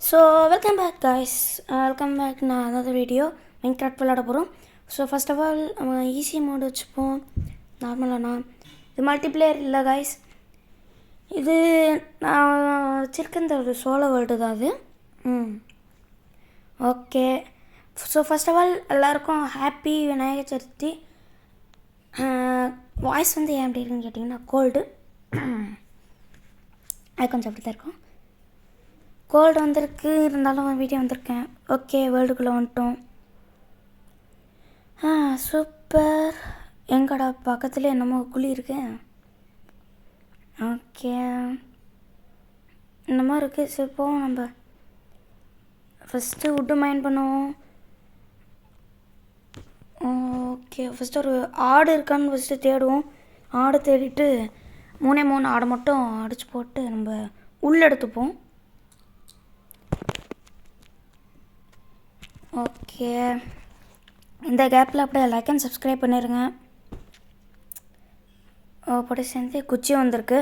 So welcome back guys, welcome back. நான் அதாவது video Minecraft விளையாட போகிறோம். ஸோ ஃபஸ்ட் ஆஃப் ஆல் நம்ம ஈஸி மோடு வச்சுப்போம். நார்மலானா இது மல்டிப்ளேயர் இல்லை காய்ஸ். இது நான் வச்சுருக்க இந்த ஒரு சோலோ வேர்ல்டு தான் அது. Okay. So first of all எல்லாேருக்கும் ஹாப்பி விநாயகர் சதுர்த்தி. வாய்ஸ் வந்து ஏன் அப்படி இருக்குன்னு கேட்டிங்கன்னா கோல்டு, அது கொஞ்சம் அப்படி தான் இருக்கும். கோல்டு வந்திருக்கு, இருந்தாலும் வீடியோ வந்திருக்கேன். ஓகே, வேர்ல்டுக்குள்ளே வந்துட்டோம். சூப்பர். எங்கடா பக்கத்தில் என்னமோ குழி இருக்கு. ஓகே, இந்த மாதிரி இருக்குது. சரி போவோம். நம்ம ஃபஸ்ட்டு வுட்டு மைண்ட் பண்ணுவோம். ஓகே, ஃபஸ்ட்டு ஒரு ஆடு இருக்கான்னு ஃபஸ்ட்டு தேடுவோம். ஆடு தேடிட்டு 3 ஆடை மட்டும் அடித்து போட்டு நம்ம உள்ளெடுத்துப்போம். ஓகே, இந்த கேப்பில் அப்படியே லைக் அண்ட் சப்ஸ்கிரைப் பண்ணிடுங்க. அப்படி சேர்ந்து குச்சி வந்திருக்கு.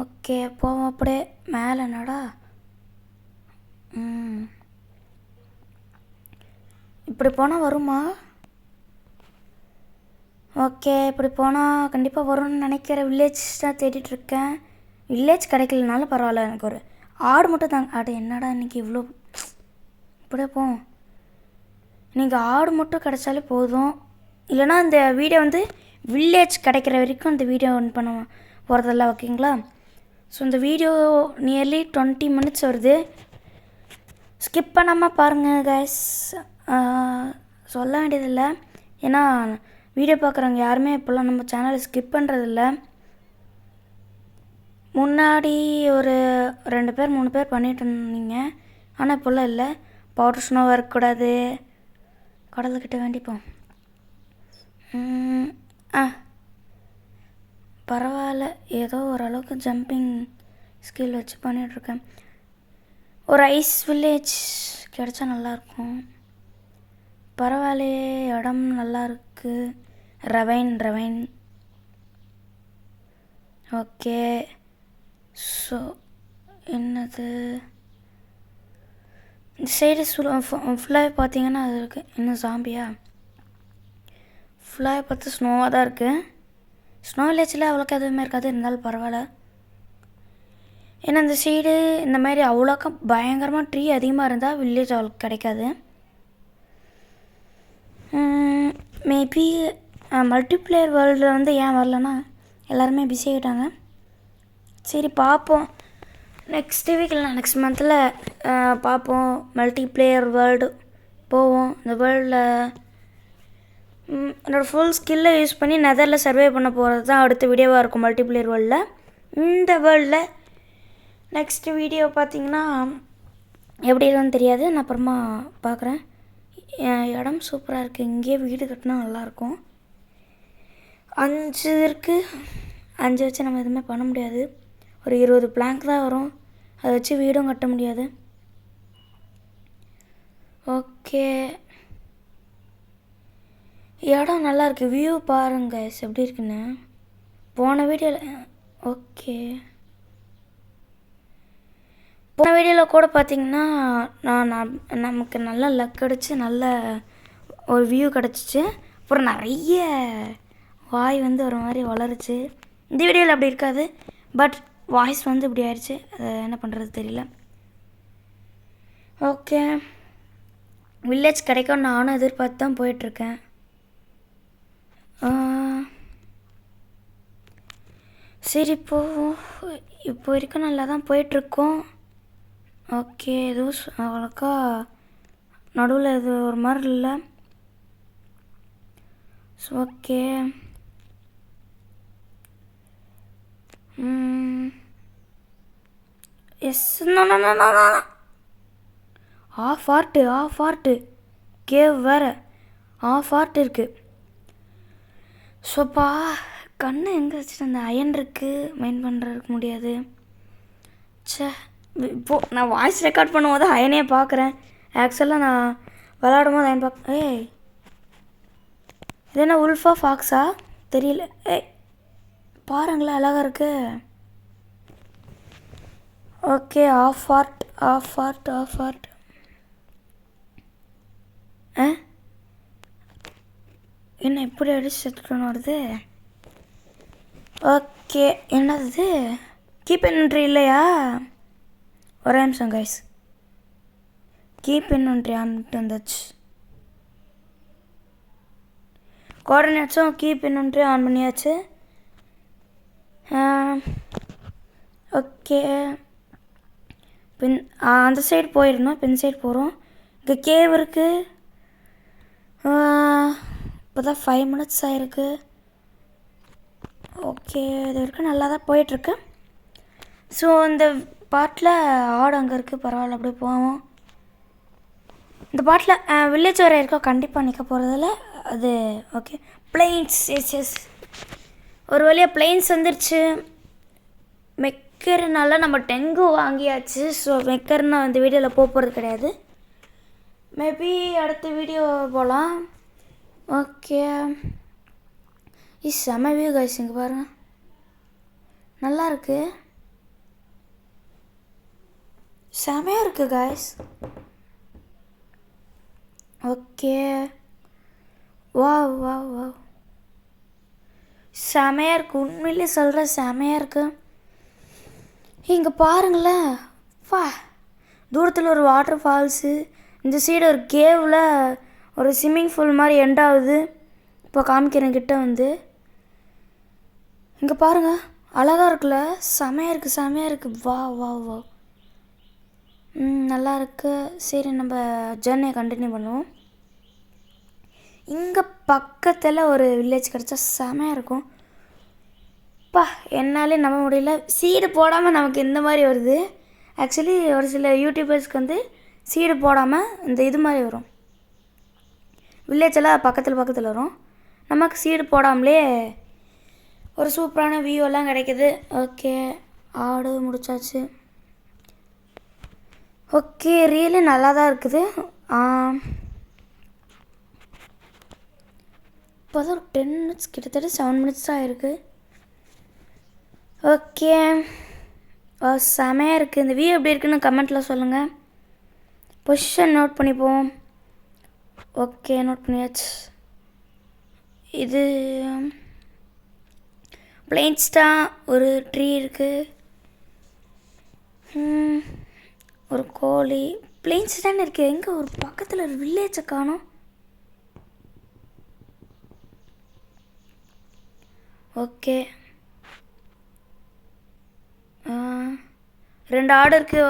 ஓகே, போவோம். அப்படியே மேலே நடா. இப்படி போனால் வருமா? ஓகே, இப்படி போனால் கண்டிப்பாக வரும்னு நினைக்கிற. வில்லேஜ் தான் தேடிட்டுருக்கேன். வில்லேஜ் கிடைக்கலனாலும் பரவாயில்ல, எனக்கு ஒரு ஆடு மட்டும் தாங்க. ஆடு என்னடா இன்றைக்கி இவ்வளோ. இப்படியே போவோம். இன்றைக்கி ஆடு மட்டும் கிடைச்சாலே போதும். இல்லைனா இந்த வீடியோ வந்து வில்லேஜ் கிடைக்கிற வரைக்கும் இந்த வீடியோ ஒன் பண்ண போகிறதில்ல. ஓகேங்களா? ஸோ இந்த வீடியோ நியர்லி 20 மினிட்ஸ் வருது. ஸ்கிப் பண்ணாமல் பாருங்கள் கைஸ். சொல்ல வேண்டியதில்லை, ஏன்னா வீடியோ பார்க்குறவங்க யாருமே இப்போல்லாம் நம்ம சேனலை ஸ்கிப் பண்ணுறதில்ல. முன்னாடி ஒரு 2 பேர் 3 பேர் பண்ணிகிட்டு இருந்தீங்க, ஆனால் இப்போல்லாம் இல்லை. பவுடர் ஸ்னோவாக இருக்கக்கூடாது. கடலுக்கிட்ட வேண்டிப்போம். பரவாயில்ல, ஏதோ ஓரளவுக்கு ஜம்பிங் ஸ்கில் வச்சு பண்ணிகிட்ருக்கேன். ஒரு ஐஸ் வில்லேஜ் கிடச்சா நல்லாயிருக்கும். பரவாயில்லையே, இடம் நல்லா இருக்குது. ரவைன். ஓகே, ஸோ என்னது இந்த சைடு ஃபுல்லாகவே பார்த்தீங்கன்னா அது இருக்குது. இன்னும் ஜாம்பியா? ஃபுல்லாகவே பார்த்து ஸ்னோவாக தான் இருக்குது. ஸ்னோ வில்லேஜில் அவ்வளோக்கா எதுவுமே இருக்காது, இருந்தாலும் பரவாயில்ல. ஏன்னா இந்த சைடு இந்த மாதிரி அவ்வளோக்கா பயங்கரமாக ட்ரீ அதிகமாக இருந்தால் வில்லேஜ் அவ்வளோக்கு கிடைக்காது. மேபி மல்டிப்ளேயர் வேர்ல்டில் வந்து ஏன் வரலன்னா எல்லாருமே பிஸி ஆகிட்டாங்க. சரி பார்ப்போம், நெக்ஸ்ட் வீக் இல்லை நெக்ஸ்ட் மந்தில் பார்ப்போம். மல்டிப்ளேயர் வேர்ல்டு போவோம். இந்த வேர்ல்டில் என்னோடய ஃபுல் ஸ்கில்லை யூஸ் பண்ணி நெதரில் சர்வே பண்ண போகிறது தான் அடுத்த வீடியோவாக இருக்கும். மல்டிப்ளேயர் வேர்ல்டில், இந்த வேர்ல்டில் நெக்ஸ்ட் வீடியோ பார்த்திங்கன்னா எப்படி இருக்குன்னு தெரியாது, நான் அப்புறமா பார்க்குறேன். இடம் சூப்பராக இருக்குது. இங்கேயே வீடு கட்டினா நல்லாயிருக்கும். 5 இருக்குது. 5 வச்சு நம்ம எதுவுமே பண்ண முடியாது. ஒரு 20 பிளாங்க் தான் வரும். அதை வச்சு வீடும் கட்ட முடியாது. ஓகே, இடம் நல்லா இருக்குது. வியூ பாருங்க எப்படி இருக்குன்னு போன வீடியோவில். ஓகே, போன வீடியோவில் கூட பார்த்திங்கன்னா நமக்கு நல்ல லக் கிடச்சி நல்ல ஒரு வியூ கிடச்சிச்சு. அப்புறம் நிறைய வாய் வந்து ஒரு மாதிரி வளருச்சு. இந்த வீடியோவில் அப்படி இருக்காது, பட் வாய்ஸ் வந்து இப்படி ஆயிடுச்சு. அதை என்ன பண்ணுறது தெரியல. ஓகே, வில்லேஜ் கிடைக்கும் நானும் எதிர்பார்த்து தான் போயிட்டுருக்கேன். சரி இப்போ வரைக்கும் நல்லா தான் போயிட்டுருக்கோம். ஓகே, எதுவும் அவ்வளோக்கா நடுவில் இது ஒரு மாதிரி இல்லை. So okay, yes. Of art cave வேறு ஆஃப் ஆர்ட் இருக்குது. ஸோப்பா கண்ணை எங்கே வச்சுட்டு அந்த அயன் இருக்குது, மைண்ட் பண்ணுறதுக்கு முடியாது. சே, இப்போது நான் வாய்ஸ் ரெக்கார்ட் பண்ணும்போது அயனே பார்க்குறேன். ஆக்சுவலாக நான் விளாடும் போது அயன் இது என்ன உல்ஃபா ஃபாக்ஸா தெரியல. பாருங்களேன் அழகாக இருக்கு. Okay of art. என்ன இப்படி அடிச்சு எடுத்துக்கணும் வருது? ஓகே என்னது கீப் இன்வென்ட்ரி இல்லையா? ஒரே நிமிஷம் கைஸ். கீப் இன்வென்ட்ரி ஆன் வந்துச்சு. கோஆர்டினேட்ஸும் கீப் இன்வென்ட்ரி ஆன் பண்ணியாச்சு. ஓகே பின் அந்த சைடு போயிடணும். பின் சைடு போகிறோம். இங்கே கேவ் இருக்குது. இப்போ தான் 5 minutes ஆகிருக்கு. ஓகே இது வரைக்கும் நல்லா தான் போயிட்டுருக்கு. ஸோ இந்த பாட்டில் ஆடு அங்கே இருக்குது. பரவாயில்ல அப்படியே போவோம். இந்த பாட்டில் வில்லேஜ் வர இருக்கோம். கண்டிப்பாக நிற்க போகிறதில்ல அது. Okay planes. எஸ் ஒரு வழியாக பிளெயின்ஸ் வந்துருச்சு. மெக்கர்னால நம்ம டெங்கு வாங்கியாச்சு. ஸோ மெக்கர்னா அந்த வீடியோவில் போகிறது கிடையாது. மேபி அடுத்த வீடியோ போகலாம். ஓகே செம வியூ கைஸ். இங்கே பாருங்கள் நல்லா இருக்கு. செமையாக இருக்குது கைஸ். ஓகே வா செமையாக இருக்குது. உண்மையிலே சொல்கிறேன் செமையாக இருக்குது. இங்கே பாருங்களேன். தூரத்தில் ஒரு வாட்டர் ஃபால்ஸு. இந்த சைடு ஒரு கேவில் ஒரு ஸ்விம்மிங் பூல் மாதிரி எண்ட் ஆகுது. இப்போ காமிக்கிறேன் கிட்ட வந்து. இங்கே பாருங்கள் அழகாக இருக்குல்ல? செமையாக இருக்குது. வா நல்லா இருக்கு. சரி நம்ம ஜர்னியை கண்டினியூ பண்ணுவோம். இங்கே பக்கத்தில் ஒரு வில்லேஜ் கிடச்சா செமையாக இருக்கும். என்னாலே நம்ப முடியல. சீடு போடாமல் நமக்கு இந்த மாதிரி வருது. ஆக்சுவலி ஒரு சில யூடியூபர்ஸ்க்கு வந்து சீடு போடாமல் இந்த இது மாதிரி வரும். வில்லேஜெல்லாம் பக்கத்தில் வரும். நமக்கு சீடு போடாமலே ஒரு சூப்பரான வியூவெல்லாம் கிடைக்கிது. ஓகே ஆடு முடிச்சாச்சு. ஓகே ரியலி நல்லா தான் இருக்குது. இப்போ தான் ஒரு 10 minutes கிட்டத்தட்ட 7 minutes தான் இருக்குது. ஓகே செமையாக இருக்குது. இந்த வியூ எப்படி இருக்குன்னு கமெண்ட்டில் சொல்லுங்கள். பொசிஷன் நோட் பண்ணிப்போம். ஓகே நோட் பண்ணியாச்சு. இது பிளெயின்ஸ் தான். ஒரு ட்ரீ இருக்குது. ஒரு கோழி. பிளெயின்ஸ் தானே இருக்குது. எங்கே ஒரு பக்கத்தில் ஒரு வில்லேஜை காணோம். ஓகே 2 ஆடு இருக்குது.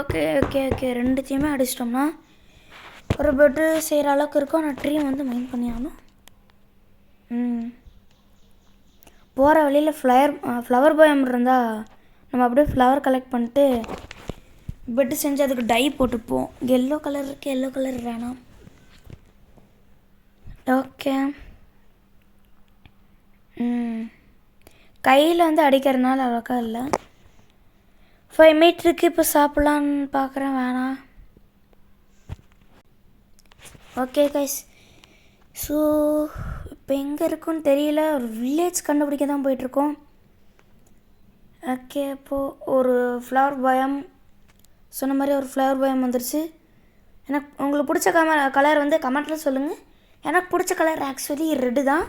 ஓகே ரெண்டுத்தையுமே அடிச்சிட்டோம்னா ஒரு பெட்டு செய்கிற அளவுக்கு இருக்கும். ஆனால் ட்ரீ வந்து மைண்ட் பண்ணி ஆகணும். போகிற வழியில் ஃப்ளவர் பாயம் இருந்தால் நம்ம அப்படியே ஃப்ளவர் கலெக்ட் பண்ணிட்டு பெட்டு செஞ்சு அதுக்கு டை போட்டுப்போம். எல்லோ கலர் இருக்குது. எல்லோ கலர் வேணாம். ஓகே கையில் வந்து அடிக்கிறதுனால அவ்வளோக்கா இல்லை. 5 மீட்டருக்கு இப்போ சாப்பிட்லான்னு பார்க்குறேன். வேணாம். Okay guys. ஸோ இப்போ எங்கே இருக்குன்னு தெரியல. ஒரு வில்லேஜ் கண்டுபிடிக்க தான் போயிட்டுருக்கோம். ஓகே இப்போது ஒரு ஃப்ளவர் பாயம் சொன்ன மாதிரி ஒரு ஃப்ளவர் பாயம் வந்துருச்சு. எனக்கு உங்களுக்கு பிடிச்ச கலர் வந்து கமெண்ட்டில் சொல்லுங்கள். எனக்கு பிடிச்ச கலர் ஆக்சுவலி ரெட்டு தான்.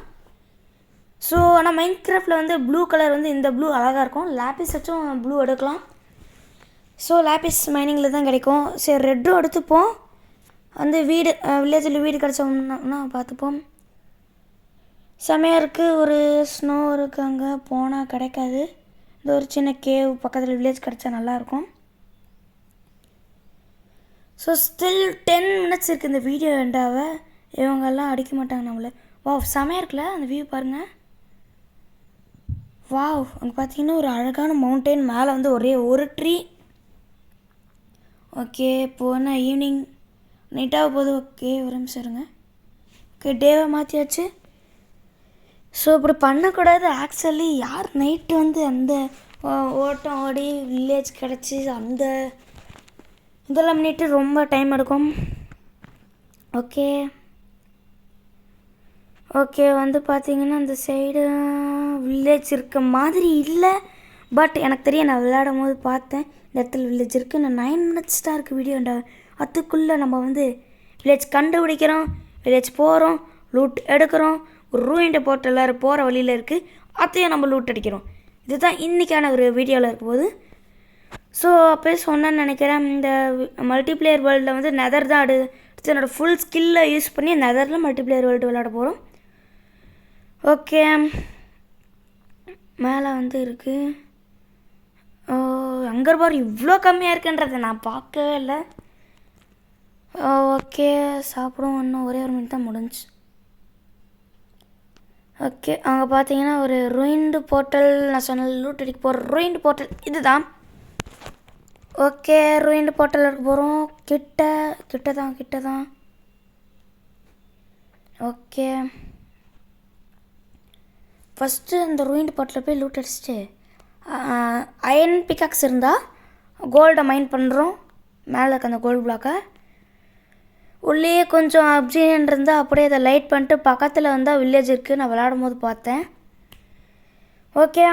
ஸோ ஆனால் மைண்ட் கிராஃப்டில் வந்து ப்ளூ கலர் வந்து இந்த ப்ளூ அழகாக இருக்கும். லேப்பிஸ் வச்சும் ப்ளூ எடுக்கலாம். ஸோ லேப்பிஸ் மைனிங்கில் தான் கிடைக்கும். சரி ரெட்டும் எடுத்துப்போம். வந்து வீடு வில்லேஜில் வீடு கிடச்சோம்னா பார்த்துப்போம். செமையாக இருக்குது. ஒரு ஸ்னோ இருக்குது. அங்கே போனால் கிடைக்காது. இந்த ஒரு சின்ன கேவ் பக்கத்தில் வில்லேஜ் கிடச்சா நல்லாயிருக்கும். ஸோ ஸ்டில் 10 minutes இருக்குது இந்த வீடியோ எண்டாக. இவங்கெல்லாம் அடிக்க மாட்டாங்க நம்மளை. செமையாக இருக்குல்ல அந்த வியூ பாருங்கள். அங்கே பார்த்தீங்கன்னா ஒரு அழகான மவுண்டெயின். மேலே வந்து ஒரே ஒரு ட்ரீ. ஓகே இப்போது ஈவினிங் நைட்டாக போகுது. ஓகே ஒரு நிமிஷம் இருங்க. ஓகே டேவை மாற்றியாச்சு. ஸோ இப்படி பண்ணக்கூடாது ஆக்சுவலி. யார் நைட்டு வந்து அந்த ஓட்டம் ஓடி வில்லேஜ் கிடச்சி அந்த இதெல்லாம் பண்ணிட்டு ரொம்ப டைம் எடுக்கும். ஓகே வந்து பார்த்தீங்கன்னா அந்த சைடு வில்லேஜ் இருக்க மாதிரி இல்லை. பட் எனக்கு தெரியும், நான் விளையாடும் போது பார்த்தேன் இந்த இடத்துல வில்லேஜ் இருக்குது. நான் 9 minutes தான் இருக்குது வீடியோண்டா. அதுக்குள்ளே நம்ம வந்து வில்லேஜ் கண்டுபிடிக்கிறோம், வில்லேஜ் போகிறோம், லூட் எடுக்கிறோம். ஒரு ரூயின்ட் போட்டு எல்லோரும் போகிற வழியில் இருக்குது, அதையும் நம்ம லூட் அடிக்கிறோம். இதுதான் இன்றைக்கான ஒரு வீடியோவில் இருக்கும்போது. ஸோ அப்போயே சொன்னேன்னு நினைக்கிறேன், இந்த மல்டிப்ளேயர் வேர்ல்டில் வந்து நெதர் தான் அடுத்து என்னோடய ஃபுல் ஸ்கில்லை யூஸ் பண்ணி நெதரில் மல்டிப்ளேயர் வேர்ல்டு விளையாட போகிறோம். ஓகே, மேலே வந்து இருக்குது. அங்கே பாரு இவ்வளோ கம்மியாக இருக்குன்றதை நான் பார்க்கவே இல்லை. ஓகே, சாப்பிடும். இன்னும் ஒரே ஒரு மினிட் தான் முடிஞ்சு. ஓகே, அங்கே பார்த்தீங்கன்னா ஒரு ரூயின்டு போர்ட்டல், நான் சொன்ன லூட் அடிக்க போகிற ரூயின்டு போர்ட்டல் இது தான். ஓகே, ரூயின்டு போர்ட்டல் இருக்க போகிறோம். கிட்ட தான். ஓகே, ஃபஸ்ட்டு அந்த ரூயின்டு போர்ட்டலில் போய் லூட் அடிச்சுட்டு அயன் பிக்காக்ஸ் இருந்தால் கோல்டை மைண்ட் பண்ணுறோம். மேலே இருக்க அந்த கோல்டு பிளாக்கை உள்ளே கொஞ்சம் அப்ஜினியன் இருந்தால் அப்படியே அதை லைட் பண்ணிட்டு பக்கத்தில் வந்தால் வில்லேஜ் இருக்குது. நான் விளையாடும் போது பார்த்தேன். ஓகே,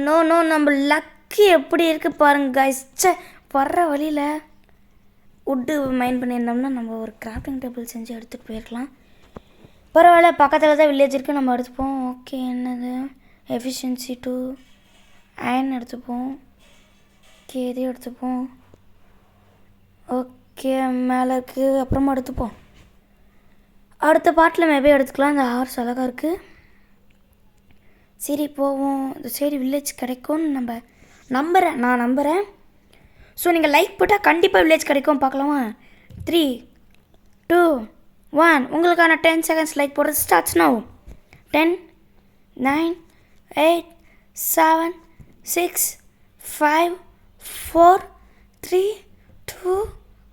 நோ நம்ம லக்கு எப்படி இருக்குது பாருங்க கைஸ். வர்ற வழியில் உட்டு மைண்ட் பண்ணியிருந்தோம்னா நம்ம ஒரு கிராஃப்டிங் டேபிள் செஞ்சு எடுத்துகிட்டு போயிருக்கலாம். பரவாயில்ல, பக்கத்தில் தான் வில்லேஜ் இருக்குது, நம்ம எடுத்துப்போம். ஓகே, என்னது எஃபிஷியன்சி 2 அயன் எடுத்துப்போம். ஓகே, இதையும் எடுத்துப்போம். ஓகே, மேலே இருக்குது, அப்புறமா எடுத்துப்போம். அடுத்த பாட்டில் மேபே எடுத்துக்கலாம். இந்த ஹார்ஸ் அழகாக இருக்குது. சரி போவோம். இந்த சரி வில்லேஜ் கிடைக்கும்னு நான் நம்புகிறேன். ஸோ நீங்கள் லைக் போட்டால் கண்டிப்பாக வில்லேஜ் கிடைக்கும். பார்க்கலாமா? 3, 2, 1. உங்களுக்கான 10 seconds லைக் போடுறது ஸ்டார்ட்ஸ் நவ். 10, 9, 8, 7, 6, 5, 4, 3, 2,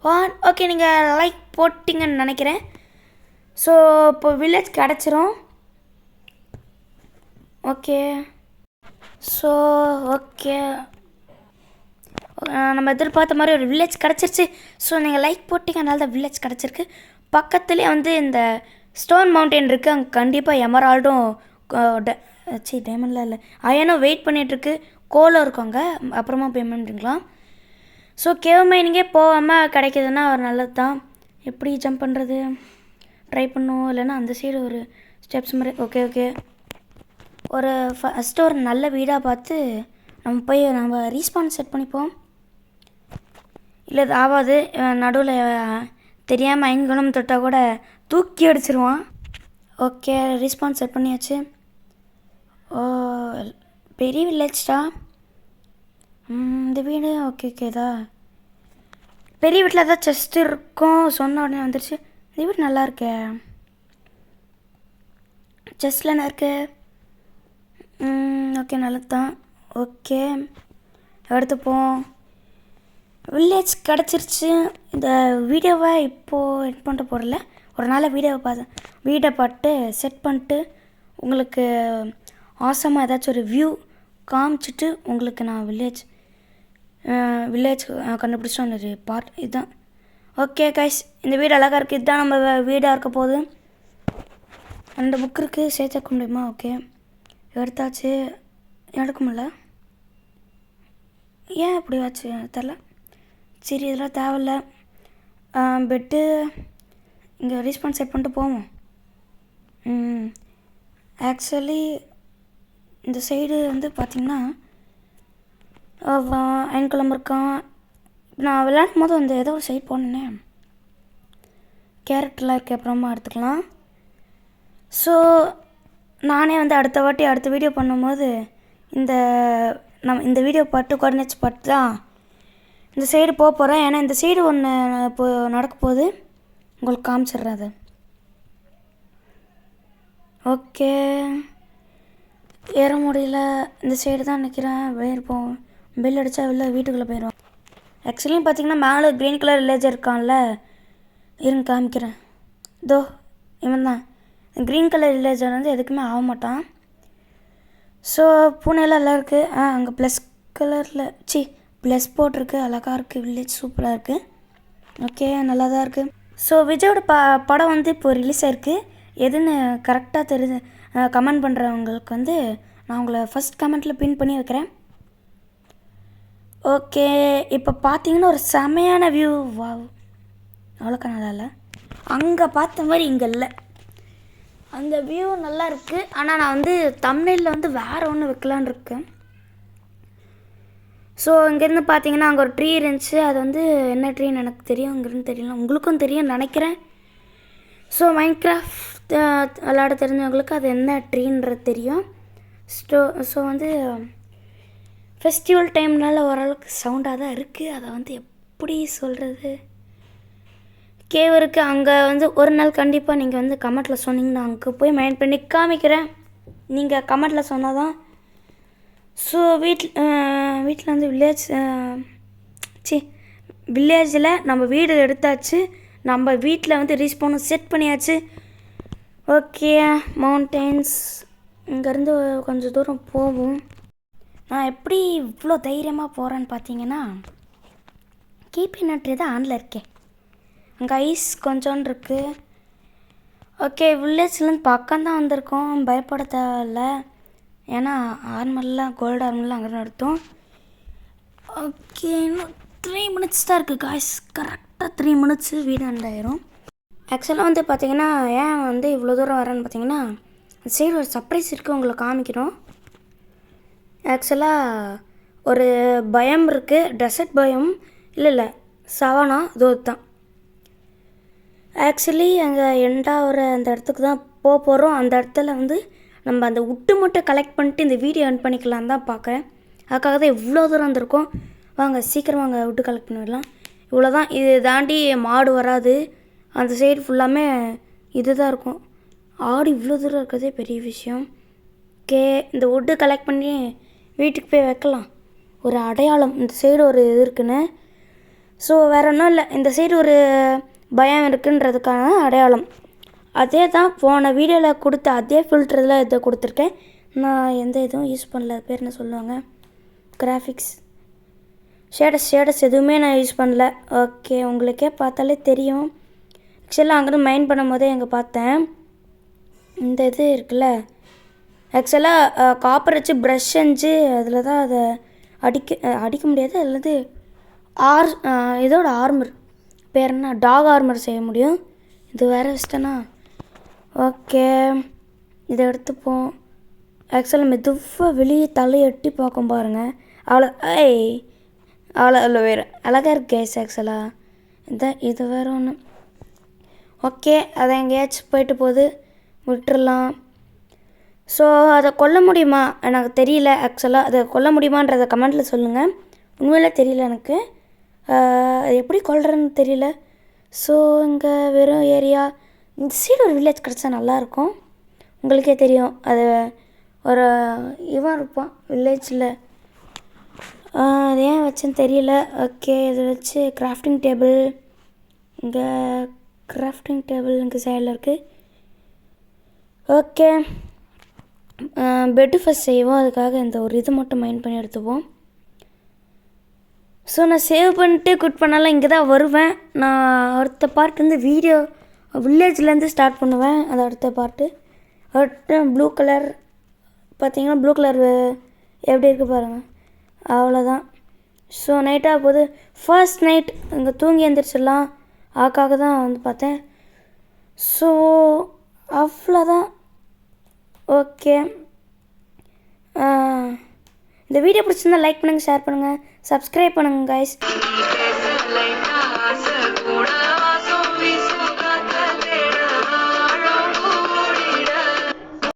1. ஓகே, நீங்கள் லைக் போட்டிங்கன்னு நினைக்கிறேன். ஸோ இப்போ வில்லேஜ் கிடச்சிரும். ஓகே, ஸோ ஓகே, நம்ம எதிர்பார்த்த மாதிரி ஒரு வில்லேஜ் கிடச்சிருச்சு. ஸோ நீங்கள் லைக் போட்டிங்க, அதனால தான் வில்லேஜ் கிடச்சிருக்கு. பக்கத்துலேயே வந்து இந்த ஸ்டோன் மவுண்டன் இருக்குது. அங்கே கண்டிப்பாக எமரால்டும் டைமண்ட்லாம் இல்லை, அயனும் வெயிட் பண்ணிகிட்ருக்கு. கோலம் இருக்கும் அங்கே, அப்புறமா பேமெண்ட் பண்ணிக்கலாம். ஸோ கேவ் மைனிங்கே போகாமல் கிடைக்கிதுன்னா ஒரு நல்லது தான். எப்படி ஜம்ப் பண்ணுறது ட்ரை பண்ணுவோம், இல்லைன்னா அந்த சைடு ஒரு ஸ்டெப்ஸ் மாதிரி. ஓகே, ஒரு ஃபஸ்ட்டு ஒரு நல்ல வீடாக பார்த்து நம்ம ரீஸ்பான்ஸ் செட் பண்ணிப்போம். இல்லை இது ஆகாது, நடுவில் தெரியாமல் ஐங்கலம் தொட்டால் கூட தூக்கி அடிச்சிருவான். ஓகே, ரீஸ்பான்ஸ் செட் பண்ணியாச்சு. பெரிய வில்லேஜ்டா இந்த வீடு. ஓகேதா, பெரிய வீட்டில் தான் செஸ்ட் இருக்கும் சொன்ன உடனே வந்துடுச்சு. இந்த வீடு நல்லா இருக்கே. செஸ்டில் என்ன இருக்கு? ஓகே, நல்லது தான். ஓகே, எடுத்துப்போம். வில்லேஜ் கிடச்சிருச்சு. இந்த வீடியோவை இப்போது எட் பண்ணிட்டு போடல, ஒரு நாள் வீடை பார்த்து செட் பண்ணிட்டு உங்களுக்கு ஆசமாக ஏதாச்சும் ஒரு வியூ காமிச்சிட்டு உங்களுக்கு நான் வில்லேஜ் கண்டுபிடிச்சோம் ஒரு பார்ட் இதுதான். ஓகே கைஸ், இந்த வீடு அழகாக இருக்குது. இதுதான் நம்ம வீடாக இருக்க போகுது. அந்த புக் இருக்குது, சேர்த்துக்க முடியுமா? ஓகே, எடுத்தாச்சு. எடுக்க முடியல, ஏன் இப்படி ஆச்சு தெரில. சரி, இதெல்லாம் தேவையில்ல. பெட்டு இங்கே ரீஸ்பான்ஸ் செட் பண்ணிட்டு போவோம். ஆக்சுவலி இந்த சைடு வந்து பார்த்திங்கன்னா அயன்குளம் இருக்கான். நான் விளையாடும் போது அந்த ஏதோ ஒரு சைடு போனேன்னே, கேரக்டர்லாம் இருக்குது, அப்புறமா எடுத்துக்கலாம். ஸோ நானே வந்து அடுத்த வீடியோ பண்ணும்போது இந்த வீடியோ பார்த்து கோஆர்டினேட்ஸ் பார்த்து தான் இந்த சைடு போக போகிறேன். ஏன்னா இந்த சைடு ஒன்று இப்போ நடக்க போகுது, உங்களுக்கு காமிச்சிடுறேன் அது. ஓகே, ஏற முடியல. இந்த சைடு தான் நிற்கிறேன். போயிருப்போம். பெல் அடித்தா வெளில வீட்டுக்குள்ளே போயிடுவோம். ஆக்சுவலி பார்த்திங்கன்னா மேலே க்ரீன் கலர் வில்லேஜர் இருக்கான்ல, இருங்க காமிக்கிறேன். இதோ இவன் தான். க்ரீன் கலர் வில்லேஜர் வந்து எதுக்குமே ஆக மாட்டான். ஸோ பூனையெல்லாம் நல்லா இருக்குது. அங்கே ப்ளஸ் கலரில் ப்ளஸ் போட்டிருக்கு, அழகாக இருக்குது. வில்லேஜ் சூப்பராக இருக்குது. ஓகே, நல்லா தான் இருக்குது. ஸோ விஜயோட படம் வந்து இப்போ ரிலீஸ் ஆகிருக்கு. எதுன்னு கரெக்டாக தெரியுது கமெண்ட் பண்ணுறவங்களுக்கு வந்து நான் உங்களை ஃபஸ்ட் கமெண்ட்டில் பின் பண்ணி வைக்கிறேன். ஓகே, இப்போ பார்த்தீங்கன்னா ஒரு செமையான வியூ. வா, அவ்வளோக்கா நல்லா இல்லை. அங்கே பார்த்த மாதிரி இங்கே இல்லை. அந்த வியூ நல்லா இருக்குது. ஆனால் நான் வந்து தம்ப்நெயிலில் வந்து வேறு ஒன்று வைக்கலான்னு இருக்கேன். ஸோ இங்கேருந்து பார்த்தீங்கன்னா அங்கே ஒரு ட்ரீ இருந்துச்சு. அது வந்து என்ன ட்ரீன்னு எனக்கு தெரியும், இங்கேருந்து தெரியல, உங்களுக்கும் தெரியும் நினைக்கிறேன். ஸோ மைன்கிராஃப்ட் விளையாட தெரிஞ்சவங்களுக்கு அது என்ன ட்ரீன்றது தெரியும். ஸோ வந்து ஃபெஸ்டிவல் டைம்னால ஓரளவுக்கு சவுண்டாக தான் இருக்குது. அதை வந்து எப்படி சொல்கிறது, கேவ் இருக்குது அங்கே. வந்து ஒரு நாள் கண்டிப்பாக நீங்கள் வந்து கமெண்ட்டில் சொன்னீங்கன்னா அங்கே போய் மைண்ட் பண்ணி காமிக்கிறேன். நீங்கள் கமெண்ட்டில் சொன்னால் தான். ஸோ வீட்டில் வந்து வில்லேஜில் நம்ம வீடு எடுத்தாச்சு. நம்ம வீட்டில் வந்து ரீஸ்பானும் செட் பண்ணியாச்சு. ஓகே, மவுண்டெயின்ஸ் இங்கேருந்து கொஞ்சம் தூரம் போகும். நான் எப்படி இவ்வளோ தைரியமாக போகிறேன்னு பார்த்தீங்கன்னா, கீபி நட்ரி தான் ஆனில் இருக்கேன். அங்கே ஐஸ் கொஞ்சோன்னு இருக்குது. ஓகே, வில்லேஜ்லேருந்து பக்கம் தான் வந்திருக்கோம், பயப்பட தேவையில்ல. ஏன்னா ஆர்மர்லாம் கோல்டு ஆர்மர்லாம் அங்கே நடத்தும். ஓகே, இன்னும் 3 மினிட்ஸ் தான் இருக்குது காய்ஸ். கரெக்டாக 3 மினிட்ஸு வீடு ஆயிரும். ஆக்சுவலாக வந்து பார்த்திங்கன்னா ஏன் வந்து இவ்வளோ தூரம் வரேன்னு பார்த்தீங்கன்னா, சரி ஒரு சர்ப்ரைஸ் இருக்குது, உங்களை காமிக்கணும். ஆக்சுவலாக ஒரு பயம் இருக்குது, டெசர்ட் பயம் இல்லை சவானா, தோது தான். ஆக்சுவலி அங்கே எண்டாகிற அந்த இடத்துக்கு தான் போக போகிறோம். அந்த இடத்துல வந்து நம்ம அந்த உட்டு மட்டும் கலெக்ட் பண்ணிட்டு இந்த வீடியோ எர்ன் பண்ணிக்கலான்னு தான் பார்க்குறேன். அதுக்காக தான் இவ்வளோ தூரம் வந்திருக்கோம். வாங்க சீக்கிரம் வாங்க, உட்டு கலெக்ட் பண்ணிடலாம். இவ்வளோ தான், இது தாண்டி மாடு வராது. அந்த சைடு ஃபுல்லாமே இது தான் இருக்கும். ஆடு இவ்வளோ தூரம் இருக்கிறதே பெரிய விஷயம். ஓகே, இந்த உட்டு கலெக்ட் பண்ணி வீட்டுக்கு போய் வைக்கலாம். ஒரு அடையாளம், இந்த சைடு ஒரு இது இருக்குன்னு. ஸோ வேறு ஒன்றும் இல்லை, இந்த சைடு ஒரு பயம் இருக்குன்றதுக்கான அடையாளம். அதே தான் போன வீடியோவில் கொடுத்த அதே ஃபில்டரில் இதை கொடுத்துருக்கேன். நான் எந்த இதுவும் யூஸ் பண்ணல. அது பேர் என்ன சொல்லுவாங்க, கிராஃபிக்ஸ், ஷேடஸ் எதுவுமே நான் யூஸ் பண்ணல. ஓகே, உங்களுக்கே பார்த்தாலே தெரியும். ஆக்சுவலாக அங்கேருந்து மைண்ட் பண்ணும் போதே எங்கே பார்த்தேன், இந்த இது இருக்குல்ல, ஆக்சுவலாக காப்பர் வச்சு ப்ரஷ் செஞ்சு அதில் தான் அதை அடிக்க முடியாது. அல்லது இதோட ஆர்மர் பேர் என்ன, டாக் ஆர்மர் செய்ய முடியும். இது வேறு வச்சிட்டேன்னா. ஓகே, இதை எடுத்துப்போம். ஆக்சுவலாக மெதுவாக வெளியே தலையை எட்டி பார்க்கும் பாருங்கள். அவ்வளோ வேறு அழகாக இருக்கு கேஸ். ஆக்சுவலாக இது வேறு ஒன்று. ஓகே, அதை எங்கேயாச்சும் போயிட்டு போகுது, விட்டுடலாம். ஸோ அதை கொல்ல முடியுமா எனக்கு தெரியல. ஆக்சுவலாக அதை கொல்ல முடியுமான்றதை கமெண்ட்டில் சொல்லுங்கள். உண்மையிலே தெரியல எனக்கு, அது எப்படி கொல்றதுன்னு தெரியல. ஸோ இங்கே வெறும் ஏரியா. இந்த சைடு ஒரு வில்லேஜ் கிடச்சா நல்லாயிருக்கும். உங்களுக்கே தெரியும், அது ஒரு இவன் இருப்பான் வில்லேஜில். அது ஏன் வச்சேன்னு தெரியல. ஓகே, இதை வச்சு கிராஃப்டிங் டேபிள், இங்கே கிராஃப்டிங் டேபிள் இங்கே சைடில் இருக்குது. ஓகே, பெட்டு ஃபஸ்ட் செய்வோம். அதுக்காக இந்த ஒரு இது மட்டும் மைண்ட் பண்ணி எடுத்துப்போம். ஸோ நான் சேவ் பண்ணிட்டு குட் பண்ணாலும் இங்கே தான் வருவேன். நான் அடுத்த பார்ட் வந்து வீடியோ வில்லேஜ்லேருந்து ஸ்டார்ட் பண்ணுவேன். அது அடுத்த பார்ட்டு. அடுத்த ப்ளூ கலர் பார்த்திங்கன்னா, ப்ளூ கலர் எப்படி இருக்குது பாருங்கள். அவ்வளோதான். ஸோ நைட்டாக போது ஃபர்ஸ்ட் நைட் இங்கே தூங்கி எழுந்திரிச்சிடலாம். அதுக்காக தான் வந்து பார்த்தேன். ஸோ அவ்வளோதான். ஓகே, இந்த வீடியோ பிடிச்சிருந்தா லைக் பண்ணுங்கள், ஷேர் பண்ணுங்கள், சப்ஸ்கிரைப் பண்ணுங்கள் கைஸ்.